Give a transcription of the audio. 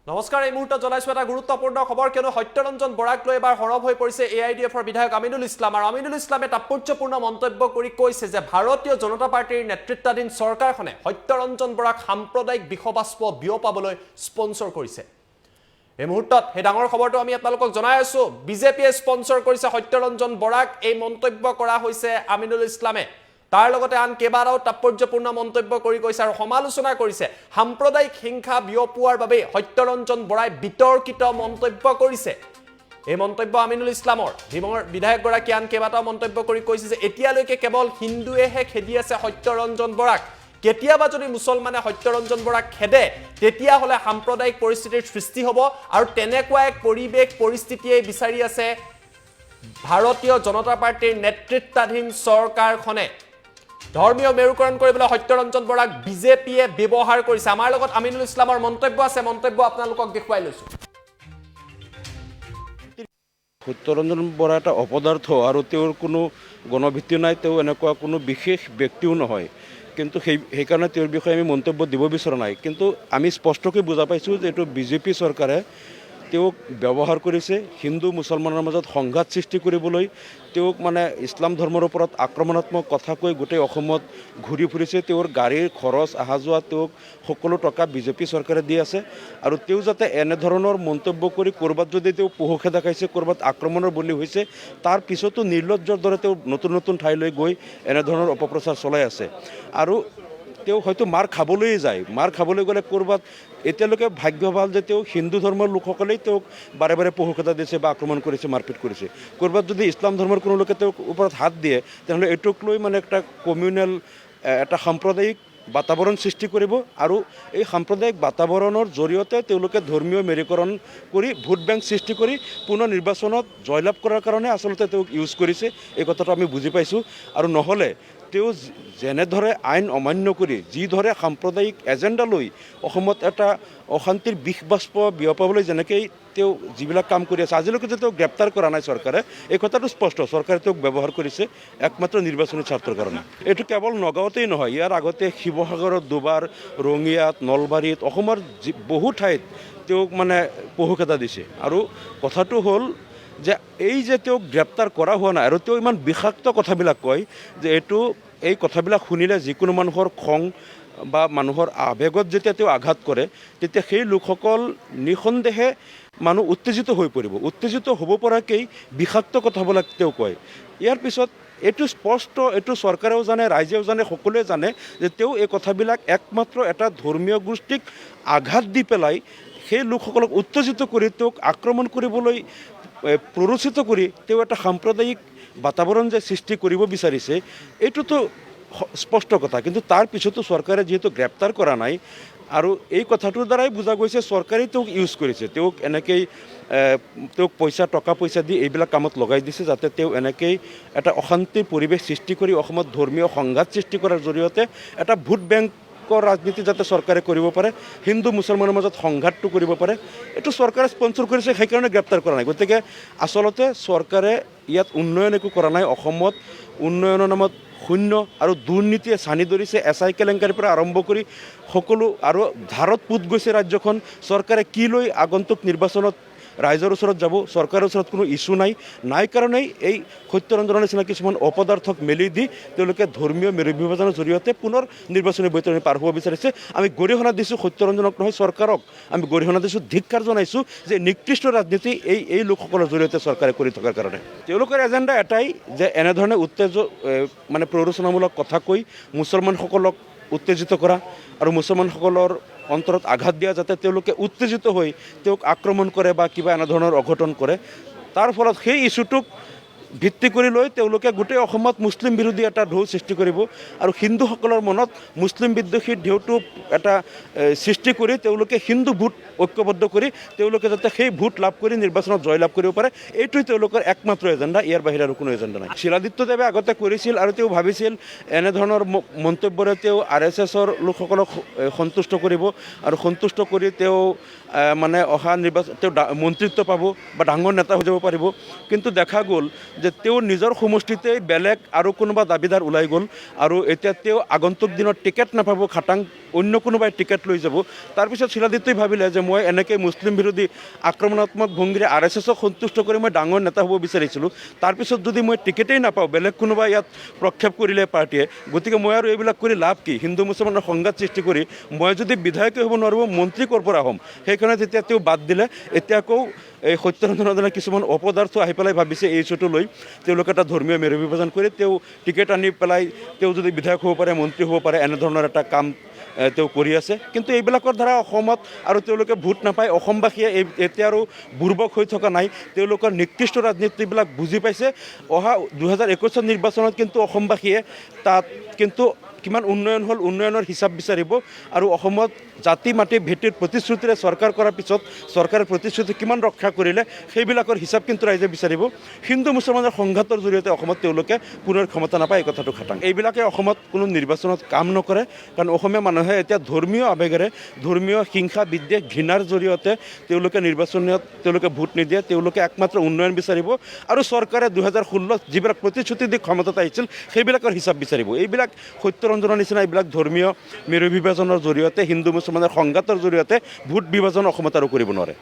নমস্কাৰ এই মুহূৰ্তত জনাইছো এটা গুৰুত্বপূৰ্ণ খবৰ কিয়নো সত্যৰঞ্জন বৰাক লৈ এবাৰ হৰব হৈ পৰিছে এআইডিএফৰ বিধায়ক আমিনুল ইছলাম আৰু আমিনুল ইছলামে তাৎপৰ্যপূৰ্ণ মন্তব্য কৰি কৈছে যে ভাৰতীয় জনতা পাৰ্টিৰ নেতৃত্বাধীন চৰকাৰখনে সত্যৰঞ্জন বৰাক সাম্প্ৰদায়িক বিষবাষ্প বিয়পাবলৈ স্পন্সৰ কৰিছে। এই মুহূৰ্তত সেই ডাঙৰ খবৰটো আমি আপোনালোকক জনাই আছো। বিজেপিয়ে স্পন্সৰ কৰিছে সত্যৰঞ্জন বৰাক। এই মন্তব্য কৰা হৈছে আমিনুল ইছলামে। তাৰ লগতে আন কেইবাটাও তাৎপৰ্যপূৰ্ণ মন্তব্য কৰি কৈছে আৰু সমালোচনা কৰিছে। সাম্প্ৰদায়িক হিংসা বিয়পোৱাৰ বাবে সত্যৰঞ্জন বৰাই বিতৰ্কিত মন্তব্য কৰিছে। এই মন্তব্য আমিনুল ইছলামৰ বিধায়কগৰাকী আন কেইবাটাও মন্তব্য কৰি কৈছে যে এতিয়ালৈকে কেৱল হিন্দুৱেহে খেদি আছে সত্যৰঞ্জন বৰাক। কেতিয়াবা যদি মুছলমানে সত্যৰঞ্জন বৰাক খেদে তেতিয়াহ'লে সাম্প্ৰদায়িক পৰিস্থিতিৰ সৃষ্টি হ'ব আৰু তেনেকুৱা এক পৰিৱেশ পৰিস্থিতিয়ে বিচাৰি আছে ভাৰতীয় জনতা পাৰ্টিৰ নেতৃত্বাধীন চৰকাৰখনে। ধৰ্মীয় মেৰুকৰণ কৰিবলৈ সত্যৰঞ্জন বৰাক বিজেপিয়ে ব্যৱহাৰ কৰিছে। আমাৰ লগত আমিনুল ইছলামৰ মন্তব্য আছে, মন্তব্য আপোনালোকক দেখুৱাই লৈছো। সত্যৰঞ্জন বৰা এটা অপদাৰ্থ আৰু তেওঁৰ কোনো গণভিত্তি নাই, তেওঁ এনেকুৱা কোনো বিশেষ ব্যক্তিও নহয়, কিন্তু সেইকাৰণে তেওঁৰ বিষয়ে আমি মন্তব্য দিব বিচৰা নাই। কিন্তু আমি স্পষ্টকৈ বুজা পাইছোঁ যে এইটো বিজেপি চৰকাৰে তেওঁক ব্যৱহাৰ কৰিছে হিন্দু মুছলমানৰ মাজত সংঘাত সৃষ্টি কৰিবলৈ। তেওঁক ইছলাম ধৰ্মৰ ওপৰত আক্ৰমণাত্মক কথা কৈ গোটেই অসমত ঘূৰি ফুৰিছে। তেওঁৰ গাড়ীৰ খৰচ অহা যোৱা তেওঁক সকলো টকা বিজেপি চৰকাৰে দি আছে আৰু তেওঁ যাতে এনেধৰণৰ মন্তব্য কৰি ক'ৰবাত যদি তেওঁ পহুখে দেখাইছে, ক'ৰবাত আক্ৰমণৰ বলি হৈছে, তাৰ পিছতো নিৰ্লজ্জৰ দৰে তেওঁ নতুন নতুন ঠাইলৈ গৈ এনেধৰণৰ অপপ্ৰচাৰ চলাই আছে। আৰু তেওঁ হয়তো মাৰ খাবলৈয়ে যায়। মাৰ খাবলৈ গ'লে ক'ৰবাত এতিয়ালৈকে ভাগ্য ভাল যে তেওঁ হিন্দু ধৰ্মৰ লোকসকলেই তেওঁক বাৰে বাৰে পহুখেদা দিছে বা আক্ৰমণ কৰিছে, মাৰপিট কৰিছে। ক'ৰবাত যদি ইছলাম ধৰ্মৰ কোনো লোকে তেওঁক ওপৰত হাত দিয়ে তেনেহ'লে এইটোক লৈ এটা কমিউনেল এটা সাম্প্ৰদায়িক বাতাবৰণ সৃষ্টি কৰিব আৰু এই সাম্প্ৰদায়িক বাতাবৰণৰ জৰিয়তে তেওঁলোকে ধৰ্মীয় মেৰুকৰণ কৰি ভোট বেংক সৃষ্টি কৰি পুনৰ নিৰ্বাচনত জয়লাভ কৰাৰ কাৰণে আচলতে তেওঁক ইউজ কৰিছে। এই কথাটো আমি বুজি পাইছোঁ। আৰু নহ'লে তেওঁ যেনেদৰে আইন অমান্য কৰি যিদৰে সাম্প্ৰদায়িক এজেণ্ডা লৈ অসমত এটা অশান্তিৰ বিষবাষ্প বিয়পাবলৈ যেনেকৈ তেওঁ যিবিলাক কাম কৰি আছে, আজিলৈকে যে তেওঁক গ্ৰেপ্তাৰ কৰা নাই চৰকাৰে, এই কথাটো স্পষ্ট। চৰকাৰে তেওঁক ব্যৱহাৰ কৰিছে একমাত্ৰ নিৰ্বাচনী স্বাৰ্থৰ কাৰণে। এইটো কেৱল নগাঁৱতেই নহয়, ইয়াৰ আগতে শিৱসাগৰত দুবাৰ, ৰঙিয়াত, নলবাৰীত, অসমৰ বহু ঠাইত তেওঁক পহুখেদা দিছে। আৰু কথাটো হ'ল যে এই যে তেওঁক গ্ৰেপ্তাৰ কৰা হোৱা নাই আৰু তেওঁ ইমান বিষাক্ত কথাবিলাক কয় যে এই কথাবিলাক শুনিলে যিকোনো মানুহৰ খং বা মানুহৰ আৱেগত যেতিয়া তেওঁ আঘাত কৰে তেতিয়া সেই লোকসকল নিঃসন্দেহে মানুহ উত্তেজিত হৈ পৰিব। উত্তেজিত হ'ব পৰাকেই বিষাক্ত কথাবিলাক তেওঁ কয়। ইয়াৰ পিছত এইটো স্পষ্ট, এইটো চৰকাৰেও জানে, ৰাইজেও জানে, সকলোৱে জানে যে তেওঁ এই কথাবিলাক একমাত্ৰ এটা ধৰ্মীয় গোষ্ঠীক আঘাত দি পেলাই সেই লোকসকলক উত্তেজিত কৰি তেওঁক আক্ৰমণ কৰিবলৈ প্ৰৰোচিত কৰি তেওঁ এটা সাম্প্ৰদায়িক বাতাবৰণ যে সৃষ্টি কৰিব বিচাৰিছে এইটোতো স্পষ্ট কথা। কিন্তু তাৰ পিছতো চৰকাৰে যিহেতু গ্ৰেপ্তাৰ কৰা নাই আৰু এই কথাটোৰ দ্বাৰাই বুজা গৈছে চৰকাৰেই তেওঁক ইউজ কৰিছে। তেওঁক এনেকেই তেওঁক টকা পইচা দি এইবিলাক কামত লগাই দিছে যাতে তেওঁ এনেকেই এটা অশান্তিৰ পৰিৱেশ সৃষ্টি কৰি অসমত ধৰ্মীয় সংঘাত সৃষ্টি কৰাৰ জৰিয়তে এটা ভোট বেংক ৰাজনীতি যাতে চৰকাৰে কৰিব পাৰে, হিন্দু মুছলমানৰ মাজত সংঘাতটো কৰিব পাৰে, এইটো চৰকাৰে স্পন্সৰ কৰিছে, সেইকাৰণে গ্ৰেপ্তাৰ কৰা নাই। গতিকে আচলতে চৰকাৰে ইয়াত উন্নয়ন একো কৰা নাই। অসমত উন্নয়নৰ নামত শূন্য আৰু দুৰ্নীতিয়ে চানি ধৰিছে। SI কেলেংকাৰীৰ পৰা আৰম্ভ কৰি সকলো আৰু ধাৰত পোত গৈছে ৰাজ্যখন। চৰকাৰে কি লৈ আগন্তুক নিৰ্বাচনত ৰাইজৰ ওচৰত যাব, চৰকাৰৰ ওচৰত কোনো ইছ্যু নাই কাৰণেই এই সত্যৰঞ্জনৰ নিচিনা কিছুমান অপদাৰ্থক মেলি দি তেওঁলোকে ধৰ্মীয় মেৰু বিভাজনৰ জৰিয়তে পুনৰ নিৰ্বাচনী বৈতৰণি পাৰ হ'ব বিচাৰিছে। আমি গৰিহণা দিছোঁ সত্যৰঞ্জনক নহয়, চৰকাৰক আমি গৰিহণা দিছোঁ, ধিক্কাৰ জনাইছোঁ যে নিকৃষ্ট ৰাজনীতি এই লোকসকলৰ জৰিয়তে চৰকাৰে কৰি থকাৰ কাৰণে। তেওঁলোকৰ এজেণ্ডা এটাই যে এনেধৰণে প্ৰৰোচনামূলক কথা কৈ মুছলমানসকলক উত্তেজিত কৰা আৰু মুছলমানসকলৰ অন্তৰত আঘাত দিয়া যাতে তেওঁলোকে উত্তেজিত হৈ তেওঁক আক্ৰমণ কৰে বা কিবা এনেধৰণৰ অঘটন কৰে। তাৰ ফলত সেই ইছ্যুটোক ভিত্তি কৰি লৈ তেওঁলোকে গোটেই অসমত মুছলিম বিৰোধী এটা ঢৌ সৃষ্টি কৰিব আৰু হিন্দুসকলৰ মনত মুছলিম বিদ্বেষীৰ ঢেউটো এটা সৃষ্টি কৰি তেওঁলোকে হিন্দু ভোট ঐক্যবদ্ধ কৰি তেওঁলোকে যাতে সেই ভোট লাভ কৰি নিৰ্বাচনত জয়লাভ কৰিব পাৰে, এইটোৱে তেওঁলোকৰ একমাত্ৰ এজেণ্ডা। ইয়াৰ বাহিৰে আৰু কোনো এজেণ্ডা নাই। শিলাদিত্যদেৱে আগতে কৰিছিল আৰু তেওঁ ভাবিছিল এনেধৰণৰ মন্তব্যৰে তেওঁ RSSৰ লোকসকলক সন্তুষ্ট কৰিব আৰু সন্তুষ্ট কৰি তেওঁ অহা নিৰ্বাচন তেওঁ মন্ত্ৰিত্ব পাব বা ডাঙৰ নেতা হৈ যাব পাৰিব। কিন্তু দেখা গ'ল যে তেওঁ নিজৰ সমষ্টিতেই বেলেগ আৰু কোনোবা দাবীদাৰ ওলাই গ'ল আৰু এতিয়া তেওঁ আগন্তুক দিনত টিকেট নাপাব খাটাং অন্য কোনোবাই টিকেট লৈ যাব। তাৰপিছত শিলাদিত্যই ভাবিলে যে মই এনেকৈ মুছলিম বিৰোধী আক্ৰমণাত্মক ভংগীৰে RSSক সন্তুষ্ট কৰি মই ডাঙৰ নেতা হ'ব বিচাৰিছিলোঁ, তাৰপিছত যদি মই টিকেটেই নাপাওঁ, বেলেগ কোনোবা ইয়াত প্ৰক্ষেপ কৰিলে পাৰ্টীয়ে, গতিকে মই আৰু এইবিলাক কৰি লাভ কি? হিন্দু মুছলমানৰ সংঘাত সৃষ্টি কৰি মই যদি বিধায়কে হ'ব নোৱাৰোঁ, মন্ত্ৰী ক'ৰ পৰা হ'ম? সেইকাৰণে তেতিয়া তেওঁ বাদ দিলে। এতিয়া আকৌ এই সত্যৰঞ্জন কিছুমান অপদাৰ্থ আহি পেলাই ভাবিছে এই ইছ্যুটো লৈ তেওঁলোকে এটা ধৰ্মীয় মেৰু বিভাজন কৰি তেওঁ টিকেট আনি পেলাই তেওঁ যদি বিধায়ক হ'ব পাৰে, মন্ত্ৰী হ'ব পাৰে, এনেধৰণৰ এটা কাম তেওঁ কৰি আছে। কিন্তু এইবিলাকৰ দ্বাৰা অসমত আৰু তেওঁলোকে ভোট নাপায়। অসমবাসীয়ে এতিয়া আৰু বুৰ্বক হৈ থকা নাই, তেওঁলোকৰ নিকৃষ্ট ৰাজনীতিবিলাক বুজি পাইছে। অহা 2021 নিৰ্বাচনত কিন্তু অসমবাসীয়ে তাত কিন্তু কিমান উন্নয়ন হ'ল, উন্নয়নৰ হিচাপ বিচাৰিব। আৰু অসমত জাতি মাটি ভেটিৰ প্ৰতিশ্ৰুতিৰে চৰকাৰ কৰাৰ পিছত চৰকাৰে প্ৰতিশ্ৰুতি কিমান ৰক্ষা কৰিলে সেইবিলাকৰ হিচাপ কিন্তু ৰাইজে বিচাৰিব। হিন্দু মুছলমানৰ সংঘাতৰ জৰিয়তে অসমত তেওঁলোকে পুনৰ ক্ষমতা নাপায়, এই কথাটো খাটাং। এইবিলাকে অসমত কোনো নিৰ্বাচনত কাম নকৰে, কাৰণ অসমীয়া মানুহে এতিয়া ধৰ্মীয় আৱেগেৰে, ধৰ্মীয় হিংসা বিদ্বেষ ঘৃণাৰ জৰিয়তে তেওঁলোকে নিৰ্বাচনত তেওঁলোকে ভোট নিদিয়ে। তেওঁলোকে একমাত্ৰ উন্নয়ন বিচাৰিব আৰু চৰকাৰে 2016 যিবিলাক প্ৰতিশ্ৰুতি দি ক্ষমতাত আহিছিল সেইবিলাকৰ হিচাপ বিচাৰিব। এইবিলাক সত্যৰঞ্জনৰ নিচিনা এইবিলাক ধৰ্মীয় মেৰু বিভাজনৰ জৰিয়তে, হিন্দু মুছলমানৰ সংঘাতৰ জৰিয়তে ভোট বিভাজন অসমত আৰু কৰিব নোৱাৰে।